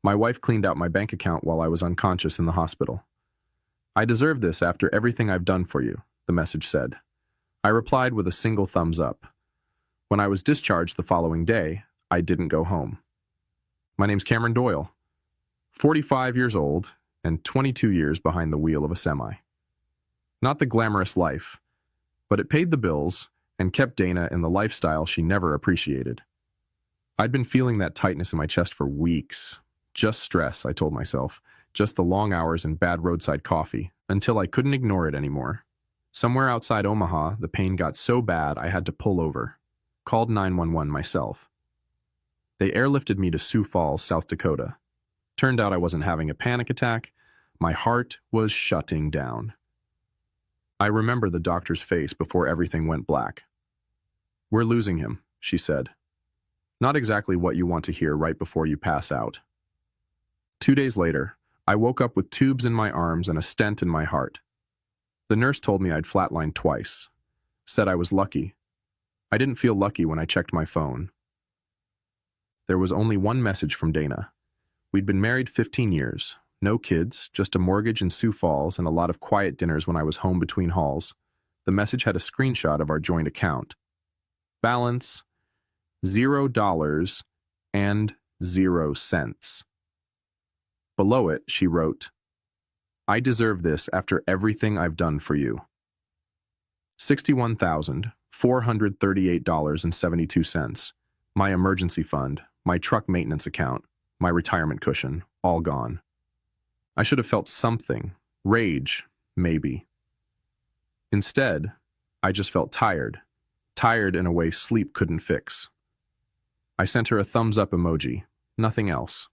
My wife cleaned out my bank account while I was unconscious in the hospital. I deserve this after everything I've done for you, the message said. I replied with a single thumbs up. When I was discharged the following day, I didn't go home. My name's Cameron Doyle, 45 years old and 22 years behind the wheel of a semi. Not the glamorous life, but it paid the bills and kept Dana in the lifestyle she never appreciated. I'd been feeling that tightness in my chest for weeks. Just stress, I told myself. Just the long hours and bad roadside coffee, until I couldn't ignore it anymore. Somewhere outside Omaha, the pain got so bad I had to pull over. Called 911 myself. They airlifted me to Sioux Falls, South Dakota. Turned out I wasn't having a panic attack. My heart was shutting down. I remember the doctor's face before everything went black. "We're losing him," she said. Not exactly what you want to hear right before you pass out. 2 days later, I woke up with tubes in my arms and a stent in my heart. The nurse told me I'd flatlined twice. Said I was lucky. I didn't feel lucky when I checked my phone. There was only one message from Dana. We'd been married 15 years. No kids, just a mortgage in Sioux Falls and a lot of quiet dinners when I was home between hauls. The message had a screenshot of our joint account. Balance, $0 and 0 cents. Below it, she wrote, "I deserve this after everything I've done for you. $61,438.72. My emergency fund, my truck maintenance account, my retirement cushion, all gone." I should have felt something, rage, maybe. Instead, I just felt tired in a way sleep couldn't fix. I sent her a thumbs up emoji, nothing else.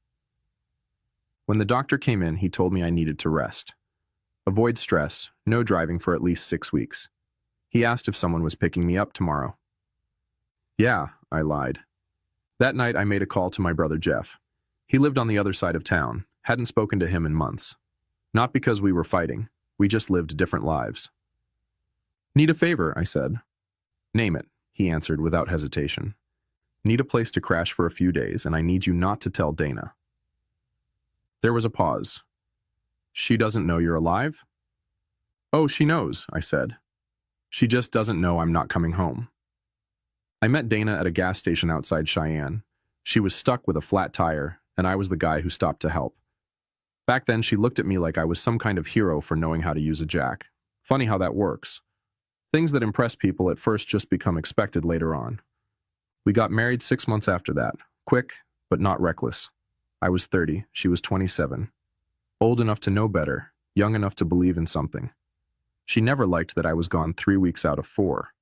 When the doctor came in, he told me I needed to rest. Avoid stress, no driving for at least 6 weeks. He asked if someone was picking me up tomorrow. Yeah, I lied. That night I made a call to my brother Jeff. He lived on the other side of town, hadn't spoken to him in months. Not because we were fighting, we just lived different lives. "Need a favor," I said. "Name it," he answered without hesitation. "Need a place to crash for a few days, and I need you not to tell Dana." There was a pause. "She doesn't know you're alive?" "Oh, she knows," I said. "She just doesn't know I'm not coming home." I met Dana at a gas station outside Cheyenne. She was stuck with a flat tire, and I was the guy who stopped to help. Back then, she looked at me like I was some kind of hero for knowing how to use a jack. Funny how that works. Things that impress people at first just become expected later on. We got married 6 months after that. Quick, but not reckless. I was 30, she was 27. Old enough to know better, young enough to believe in something. She never liked that I was gone 3 weeks out of 4.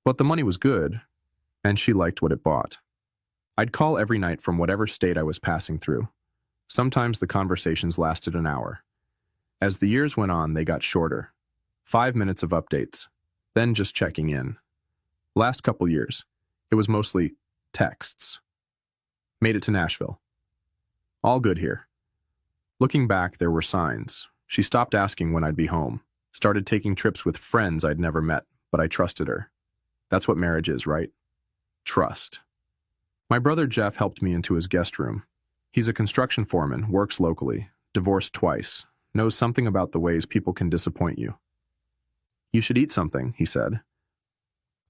But the money was good, and she liked what it bought. I'd call every night from whatever state I was passing through. Sometimes the conversations lasted an hour. As the years went on, they got shorter. 5 minutes of updates, then just checking in. Last couple years, it was mostly texts. Made it to Nashville. All good here. Looking back, there were signs. She stopped asking when I'd be home, started taking trips with friends I'd never met, but I trusted her. That's what marriage is, right? Trust. My brother Jeff helped me into his guest room. He's a construction foreman, works locally, divorced twice, knows something about the ways people can disappoint you. "You should eat something," he said.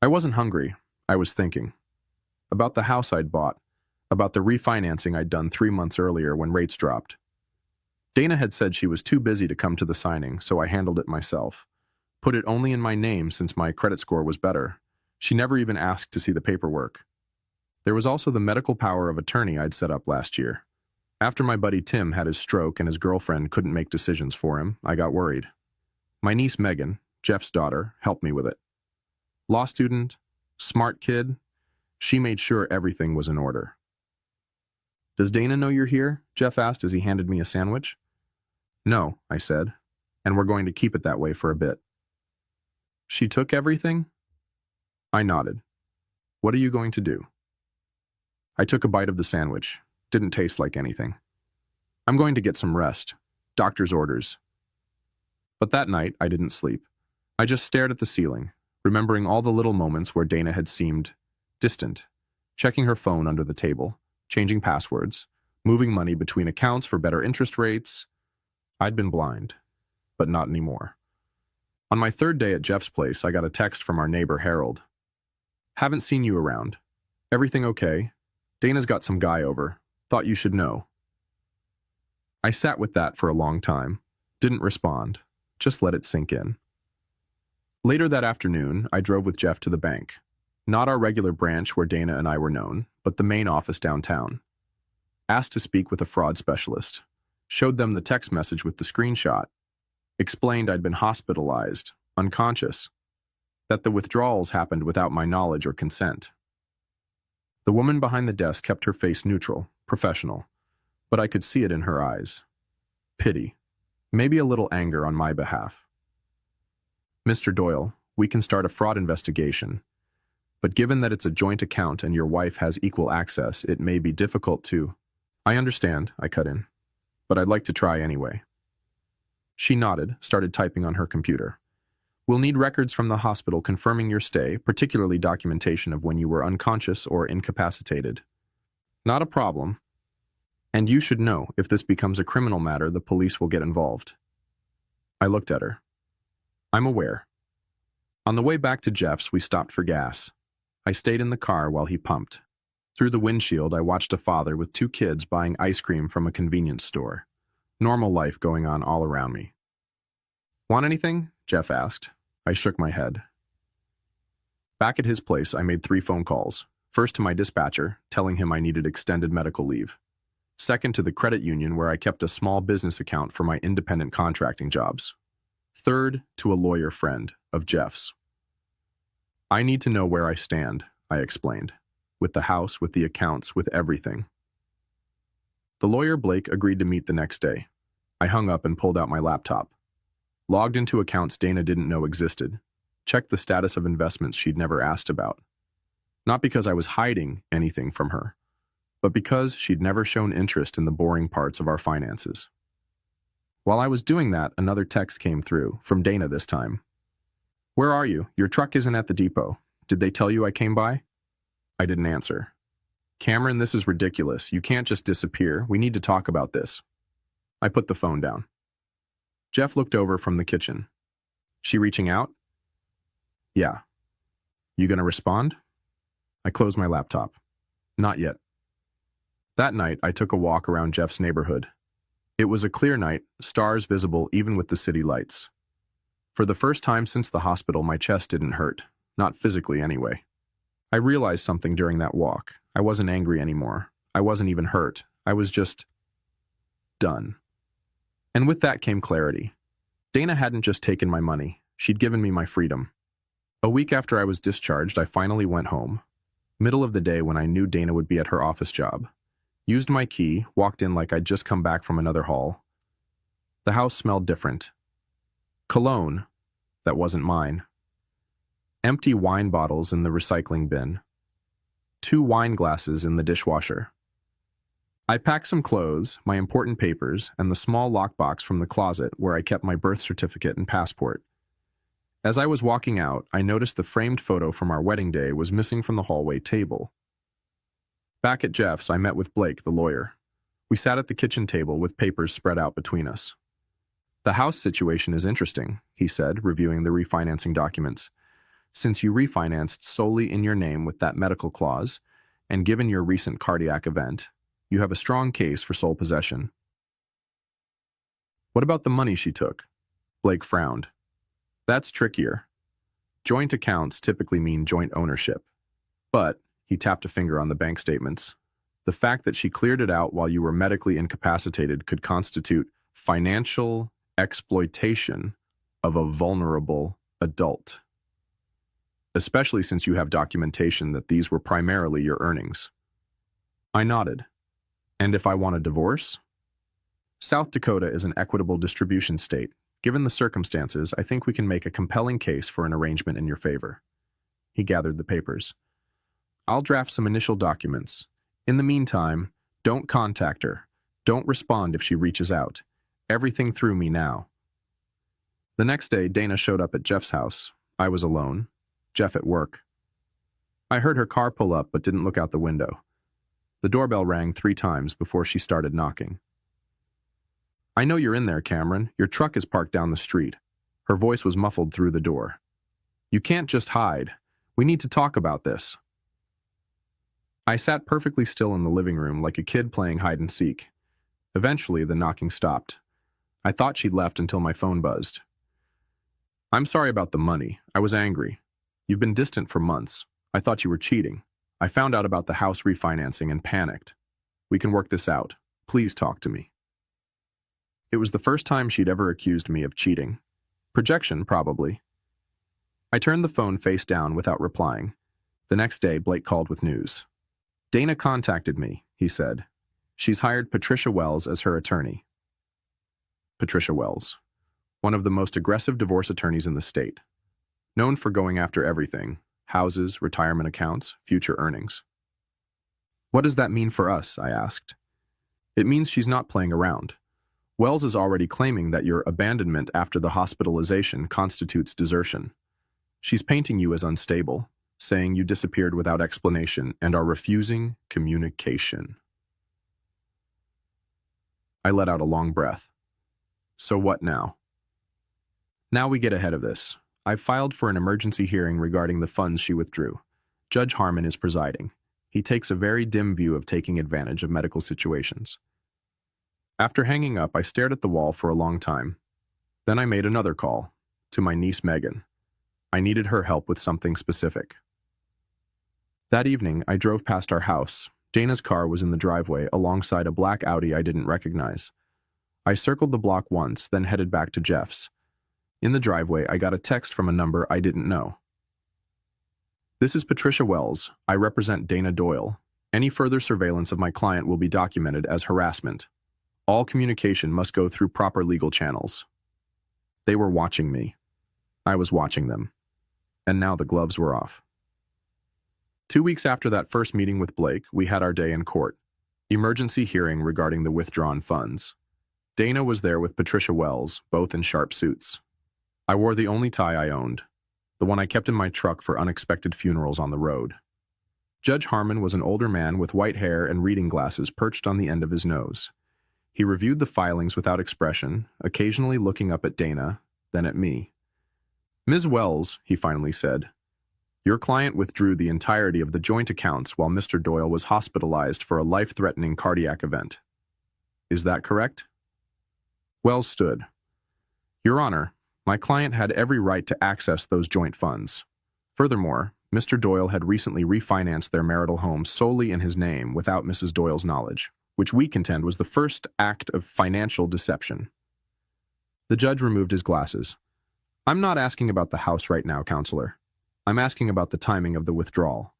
I wasn't hungry. I was thinking. About the house I'd bought, about the refinancing I'd done 3 months earlier when rates dropped. Dana had said she was too busy to come to the signing, so I handled it myself. Put it only in my name since my credit score was better. She never even asked to see the paperwork. There was also the medical power of attorney I'd set up last year. After my buddy Tim had his stroke and his girlfriend couldn't make decisions for him, I got worried. My niece Megan, Jeff's daughter, helped me with it. Law student, smart kid, she made sure everything was in order. "Does Dana know you're here?" Jeff asked as he handed me a sandwich. "No," I said, "and we're going to keep it that way for a bit." "She took everything?" I nodded. "What are you going to do?" I took a bite of the sandwich. Didn't taste like anything. "I'm going to get some rest. Doctor's orders." But that night, I didn't sleep. I just stared at the ceiling, remembering all the little moments where Dana had seemed distant, checking her phone under the table, changing passwords, moving money between accounts for better interest rates. I'd been blind, but not anymore. On my third day at Jeff's place, I got a text from our neighbor, Harold. Haven't seen you around. Everything okay? Dana's got some guy over. Thought you should know. I sat with that for a long time. Didn't respond. Just let it sink in. Later that afternoon, I drove with Jeff to the bank. Not our regular branch where Dana and I were known, but the main office downtown. Asked to speak with a fraud specialist. Showed them the text message with the screenshot. Explained I'd been hospitalized, unconscious. That the withdrawals happened without my knowledge or consent. The woman behind the desk kept her face neutral, professional, but I could see it in her eyes. Pity. Maybe a little anger on my behalf. Mr. Doyle, we can start a fraud investigation, but given that it's a joint account and your wife has equal access, it may be difficult to... I understand, I cut in, but I'd like to try anyway. She nodded, started typing on her computer. We'll need records from the hospital confirming your stay, particularly documentation of when you were unconscious or incapacitated. Not a problem. And you should know, if this becomes a criminal matter, the police will get involved. I looked at her. I'm aware. On the way back to Jeff's, we stopped for gas. I stayed in the car while he pumped. Through the windshield, I watched a father with 2 kids buying ice cream from a convenience store. Normal life going on all around me. Want anything? Jeff asked. I shook my head. Back at his place, I made 3 phone calls. First to my dispatcher, telling him I needed extended medical leave. Second to the credit union where I kept a small business account for my independent contracting jobs. Third to a lawyer friend of Jeff's. I need to know where I stand, I explained. With the house, with the accounts, with everything. The lawyer Blake agreed to meet the next day. I hung up and pulled out my laptop. Logged into accounts Dana didn't know existed. Checked the status of investments she'd never asked about. Not because I was hiding anything from her, but because she'd never shown interest in the boring parts of our finances. While I was doing that, another text came through, from Dana this time. Where are you? Your truck isn't at the depot. Did they tell you I came by? I didn't answer. Cameron, this is ridiculous. You can't just disappear. We need to talk about this. I put the phone down. Jeff looked over from the kitchen. She reaching out? Yeah. You gonna respond? I closed my laptop. Not yet. That night, I took a walk around Jeff's neighborhood. It was a clear night, stars visible even with the city lights. For the first time since the hospital, my chest didn't hurt. Not physically, anyway. I realized something during that walk. I wasn't angry anymore. I wasn't even hurt. I was just... done. And with that came clarity. Dana hadn't just taken my money. She'd given me my freedom. A week after I was discharged, I finally went home. Middle of the day when I knew Dana would be at her office job. Used my key, walked in like I'd just come back from another hall. The house smelled different. Cologne, that wasn't mine. Empty wine bottles in the recycling bin. 2 wine glasses in the dishwasher. I packed some clothes, my important papers, and the small lockbox from the closet where I kept my birth certificate and passport. As I was walking out, I noticed the framed photo from our wedding day was missing from the hallway table. Back at Jeff's, I met with Blake, the lawyer. We sat at the kitchen table with papers spread out between us. The house situation is interesting, he said, reviewing the refinancing documents. Since you refinanced solely in your name with that medical clause, and given your recent cardiac event, you have a strong case for sole possession. What about the money she took? Blake frowned. That's trickier. Joint accounts typically mean joint ownership. But, he tapped a finger on the bank statements, the fact that she cleared it out while you were medically incapacitated could constitute financial exploitation of a vulnerable adult. Especially since you have documentation that these were primarily your earnings. I nodded. And if I want a divorce? South Dakota is an equitable distribution state. Given the circumstances, I think we can make a compelling case for an arrangement in your favor. He gathered the papers. I'll draft some initial documents. In the meantime, don't contact her. Don't respond if she reaches out. Everything through me now. The next day, Dana showed up at Jeff's house. I was alone. Jeff at work. I heard her car pull up but didn't look out the window. The doorbell rang 3 times before she started knocking. "I know you're in there, Cameron. Your truck is parked down the street." Her voice was muffled through the door. "You can't just hide. We need to talk about this." I sat perfectly still in the living room like a kid playing hide and seek. Eventually, the knocking stopped. I thought she'd left until my phone buzzed. "I'm sorry about the money. I was angry. You've been distant for months. I thought you were cheating. I found out about the house refinancing and panicked. We can work this out. Please talk to me." It was the first time she'd ever accused me of cheating. Projection, probably. I turned the phone face down without replying. The next day, Blake called with news. "Dana contacted me," he said. "She's hired Patricia Wells as her attorney." Patricia Wells, one of the most aggressive divorce attorneys in the state. Known for going after everything: houses, retirement accounts, future earnings. "What does that mean for us?" I asked. "It means she's not playing around. Wells is already claiming that your abandonment after the hospitalization constitutes desertion. She's painting you as unstable, saying you disappeared without explanation and are refusing communication." I let out a long breath. So what now? Now we get ahead of this. I've filed for an emergency hearing regarding the funds she withdrew. Judge Harmon is presiding. He takes a very dim view of taking advantage of medical situations. After hanging up, I stared at the wall for a long time. Then I made another call, to my niece Megan. I needed her help with something specific. That evening, I drove past our house. Dana's car was in the driveway alongside a black Audi I didn't recognize. I circled the block once, then headed back to Jeff's. In the driveway, I got a text from a number I didn't know. "This is Patricia Wells. I represent Dana Doyle. Any further surveillance of my client will be documented as harassment. All communication must go through proper legal channels." They were watching me. I was watching them. And now the gloves were off. 2 weeks after that first meeting with Blake, we had our day in court. Emergency hearing regarding the withdrawn funds. Dana was there with Patricia Wells, both in sharp suits. I wore the only tie I owned, the one I kept in my truck for unexpected funerals on the road. Judge Harmon was an older man with white hair and reading glasses perched on the end of his nose. He reviewed the filings without expression, occasionally looking up at Dana, then at me. "Ms. Wells," he finally said, "your client withdrew the entirety of the joint accounts while Mr. Doyle was hospitalized for a life-threatening cardiac event. Is that correct?" Wells stood. "Your Honor, my client had every right to access those joint funds. Furthermore, Mr. Doyle had recently refinanced their marital home solely in his name without Mrs. Doyle's knowledge, which we contend was the first act of financial deception." The judge removed his glasses. "I'm not asking about the house right now, counselor. I'm asking about the timing of the withdrawal.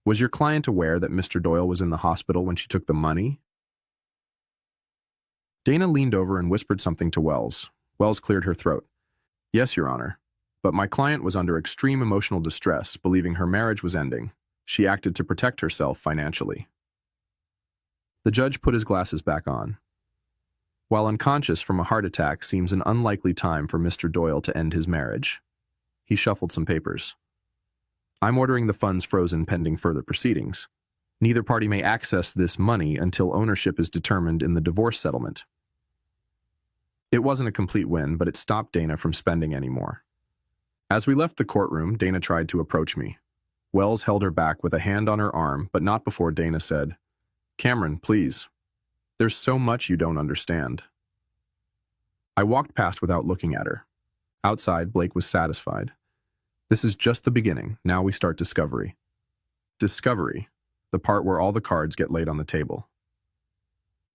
Was your client aware that Mr. Doyle was in the hospital when she took the money?" Dana leaned over and whispered something to Wells. Wells cleared her throat. "Yes, Your Honor. But my client was under extreme emotional distress, believing her marriage was ending. She acted to protect herself financially." The judge put his glasses back on. "While unconscious from a heart attack seems an unlikely time for Mr. Doyle to end his marriage." He shuffled some papers. "I'm ordering the funds frozen pending further proceedings. Neither party may access this money until ownership is determined in the divorce settlement." It wasn't a complete win, but it stopped Dana from spending any more. As we left the courtroom, Dana tried to approach me. Wells held her back with a hand on her arm, but not before Dana said, "Cameron, please. There's so much you don't understand." I walked past without looking at her. Outside, Blake was satisfied. "This is just the beginning. Now we start discovery." Discovery, the part where all the cards get laid on the table.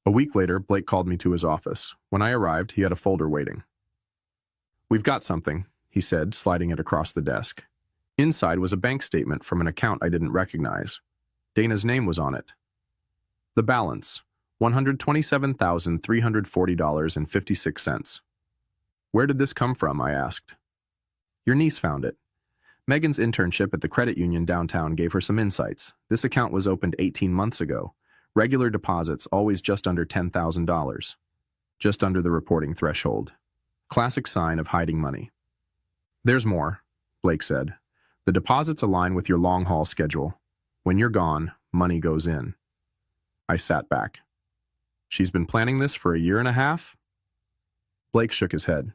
A week later, Blake called me to his office. When I arrived, he had a folder waiting. "We've got something," he said, sliding it across the desk. Inside was a bank statement from an account I didn't recognize. Dana's name was on it. The balance, $127,340.56. "Where did this come from?" I asked. "Your niece found it. Megan's internship at the credit union downtown gave her some insights. This account was opened 18 months ago. Regular deposits always just under $10,000. Just under the reporting threshold. Classic sign of hiding money." "There's more," Blake said. "The deposits align with your long-haul schedule. When you're gone, money goes in." I sat back. She's been planning this for a year and a half? Blake shook his head.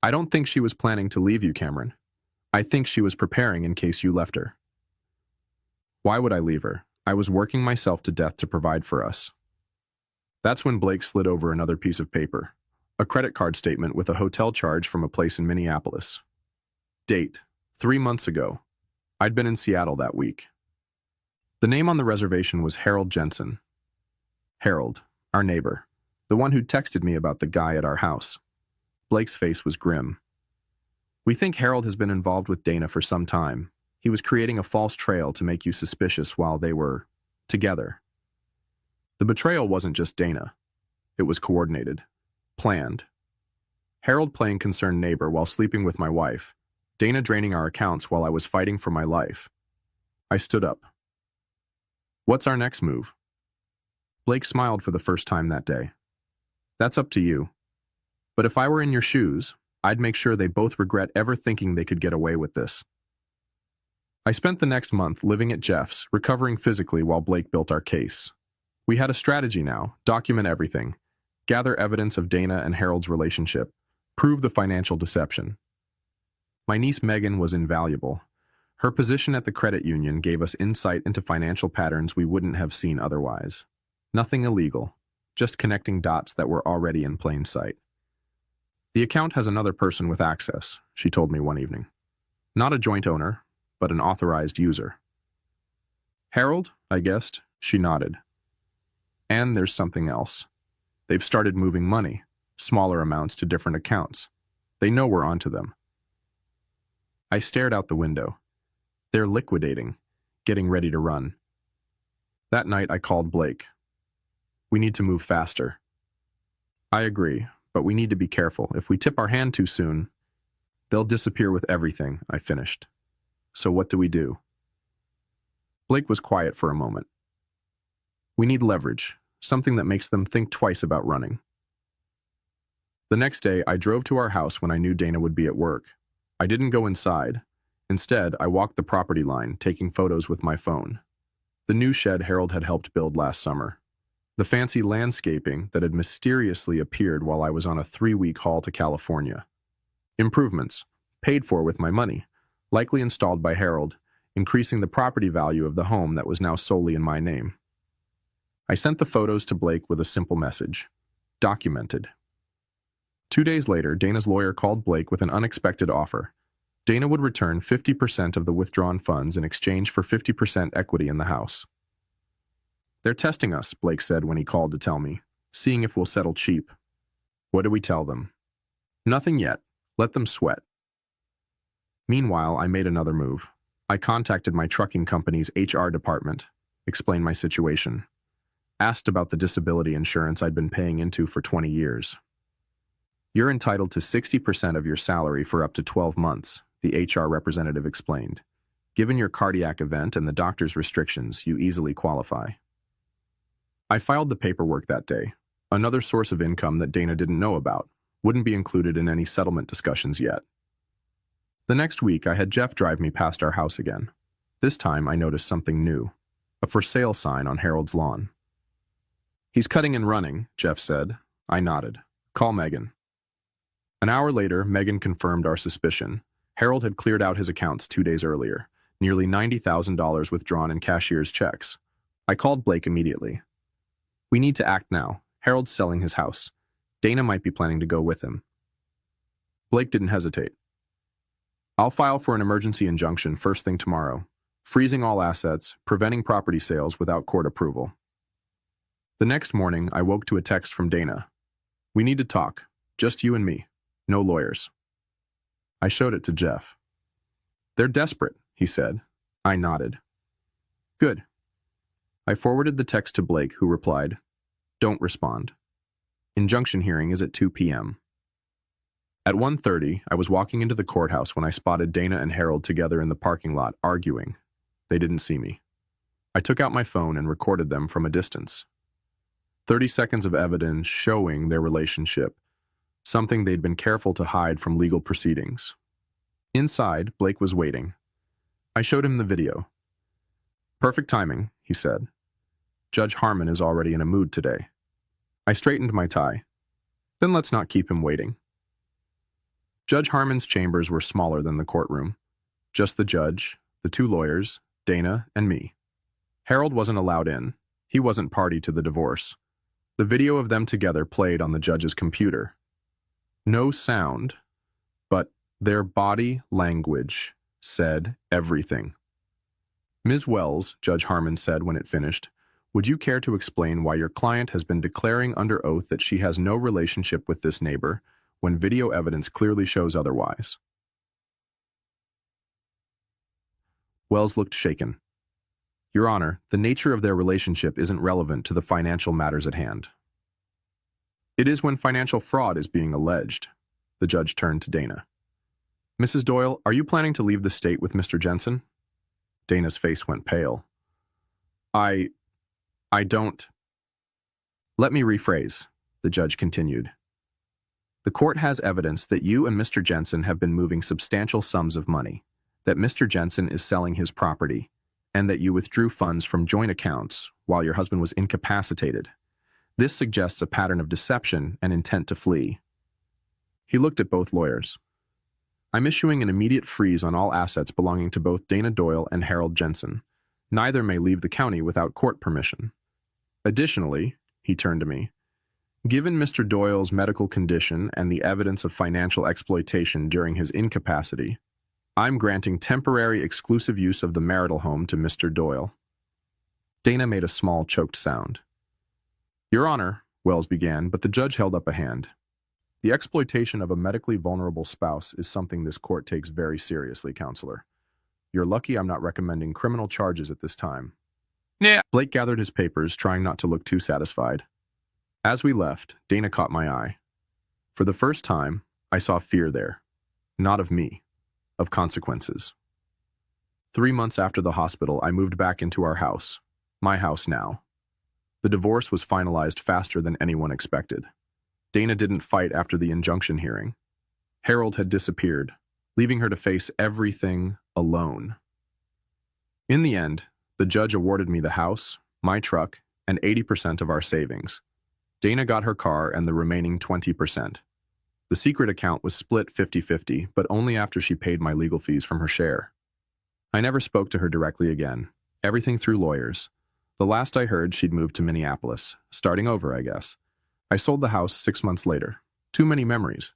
I don't think she was planning to leave you, Cameron. I think she was preparing in case you left her. Why would I leave her? I was working myself to death to provide for us. That's when Blake slid over another piece of paper, a credit card statement with a hotel charge from a place in Minneapolis. Date, 3 months ago. I'd been in Seattle that week. The name on the reservation was Harold Jensen. Harold, our neighbor, the one who texted me about the guy at our house. Blake's face was grim. We think Harold has been involved with Dana for some time. He was creating a false trail to make you suspicious while they were together. The betrayal wasn't just Dana. It was coordinated, planned. Harold playing concerned neighbor while sleeping with my wife. Dana draining our accounts while I was fighting for my life. I stood up. What's our next move? Blake smiled for the first time that day. That's up to you. But if I were in your shoes, I'd make sure they both regret ever thinking they could get away with this. I spent the next month living at Jeff's, recovering physically while Blake built our case. We had a strategy now: document everything, gather evidence of Dana and Harold's relationship, prove the financial deception. My niece Megan was invaluable. Her position at the credit union gave us insight into financial patterns we wouldn't have seen otherwise. Nothing illegal, just connecting dots that were already in plain sight. The account has another person with access, she told me one evening. Not a joint owner, but an authorized user. Harold, I guessed. She nodded. And there's something else. They've started moving money, smaller amounts to different accounts. They know we're onto them. I stared out the window. They're liquidating, getting ready to run. That night I called Blake. We need to move faster. I agree, but we need to be careful. If we tip our hand too soon, they'll disappear with everything, I finished. So what do we do? Blake was quiet for a moment. We need leverage, something that makes them think twice about running. The next day, I drove to our house when I knew Dana would be at work. I didn't go inside. Instead, I walked the property line, taking photos with my phone. The new shed Harold had helped build last summer. The fancy landscaping that had mysteriously appeared while I was on a 3-week haul to California. Improvements, paid for with my money, likely installed by Harold, increasing the property value of the home that was now solely in my name. I sent the photos to Blake with a simple message: documented. 2 days later, Dana's lawyer called Blake with an unexpected offer. Dana would return 50% of the withdrawn funds in exchange for 50% equity in the house. They're testing us, Blake said when he called to tell me, seeing if we'll settle cheap. What do we tell them? Nothing yet. Let them sweat. Meanwhile, I made another move. I contacted my trucking company's HR department, explained my situation, asked about the disability insurance I'd been paying into for 20 years. You're entitled to 60% of your salary for up to 12 months, the HR representative explained. Given your cardiac event and the doctor's restrictions, you easily qualify. I filed the paperwork that day. Another source of income that Dana didn't know about, wouldn't be included in any settlement discussions yet. The next week, I had Jeff drive me past our house again. This time, I noticed something new: a for sale sign on Harold's lawn. He's cutting and running, Jeff said. I nodded. Call Megan. An hour later, Megan confirmed our suspicion. Harold had cleared out his accounts 2 days earlier, nearly $90,000 withdrawn in cashier's checks. I called Blake immediately. We need to act now. Harold's selling his house. Dana might be planning to go with him. Blake didn't hesitate. I'll file for an emergency injunction first thing tomorrow, freezing all assets, preventing property sales without court approval. The next morning, I woke to a text from Dana. We need to talk. Just you and me. No lawyers. I showed it to Jeff. They're desperate, he said. I nodded. Good. I forwarded the text to Blake, who replied, Don't respond. Injunction hearing is at 2 p.m. At 1:30, I was walking into the courthouse when I spotted Dana and Harold together in the parking lot, arguing. They didn't see me. I took out my phone and recorded them from a distance. 30 seconds of evidence showing their relationship, something they'd been careful to hide from legal proceedings. Inside, Blake was waiting. I showed him the video. Perfect timing, he said. Judge Harmon is already in a mood today. I straightened my tie. Then let's not keep him waiting. Judge Harmon's chambers were smaller than the courtroom. Just the judge, the two lawyers, Dana, and me. Harold wasn't allowed in. He wasn't party to the divorce. The video of them together played on the judge's computer. No sound, but their body language said everything. Ms. Wells, Judge Harmon said when it finished, would you care to explain why your client has been declaring under oath that she has no relationship with this neighbor when video evidence clearly shows otherwise? Wells looked shaken. Your Honor, the nature of their relationship isn't relevant to the financial matters at hand. It is when financial fraud is being alleged. The judge turned to Dana. Mrs. Doyle, are you planning to leave the state with Mr. Jensen? Dana's face went pale. I don't. Let me rephrase, the judge continued. The court has evidence that you and Mr. Jensen have been moving substantial sums of money, that Mr. Jensen is selling his property, and that you withdrew funds from joint accounts while your husband was incapacitated. This suggests a pattern of deception and intent to flee. He looked at both lawyers. I'm issuing an immediate freeze on all assets belonging to both Dana Doyle and Harold Jensen. Neither may leave the county without court permission. Additionally, he turned to me, given Mr. Doyle's medical condition and the evidence of financial exploitation during his incapacity, I'm granting temporary exclusive use of the marital home to Mr. Doyle. Dana made a small choked sound. Your Honor, Wells began, but the judge held up a hand. The exploitation of a medically vulnerable spouse is something this court takes very seriously, Counselor. You're lucky I'm not recommending criminal charges at this time. Yeah. Blake gathered his papers, trying not to look too satisfied. As we left, Dana caught my eye. For the first time, I saw fear there. Not of me, of consequences. 3 months after the hospital, I moved back into our house, my house now. The divorce was finalized faster than anyone expected. Dana didn't fight after the injunction hearing. Harold had disappeared, leaving her to face everything alone. In the end, the judge awarded me the house, my truck, and 80% of our savings. Dana got her car and the remaining 20%. The secret account was split 50-50, but only after she paid my legal fees from her share. I never spoke to her directly again, everything through lawyers. The last I heard, she'd moved to Minneapolis, starting over, I guess. I sold the house 6 months later. Too many memories.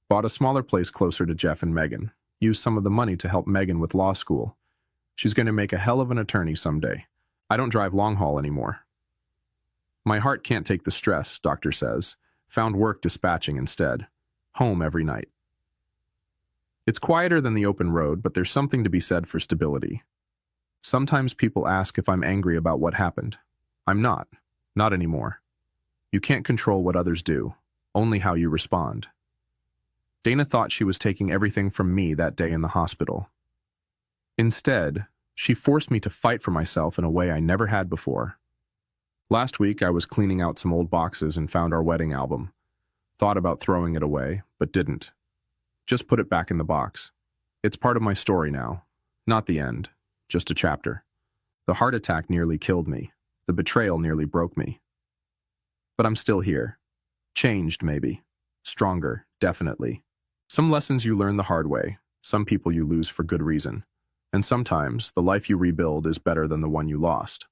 Bought a smaller place closer to Jeff and Megan. Used some of the money to help Megan with law school. She's going to make a hell of an attorney someday. I don't drive long haul anymore. My heart can't take the stress, doctor says. Found work dispatching instead. Home every night. It's quieter than the open road, but there's something to be said for stability. Sometimes people ask if I'm angry about what happened. I'm not. Not anymore. You can't control what others do, only how you respond. Dana thought she was taking everything from me that day in the hospital. Instead, she forced me to fight for myself in a way I never had before. Last week, I was cleaning out some old boxes and found our wedding album. Thought about throwing it away, but didn't. Just put it back in the box. It's part of my story now. Not the end, just a chapter. The heart attack nearly killed me. The betrayal nearly broke me. But I'm still here. Changed, maybe. Stronger, definitely. Some lessons you learn the hard way, some people you lose for good reason. And sometimes, the life you rebuild is better than the one you lost.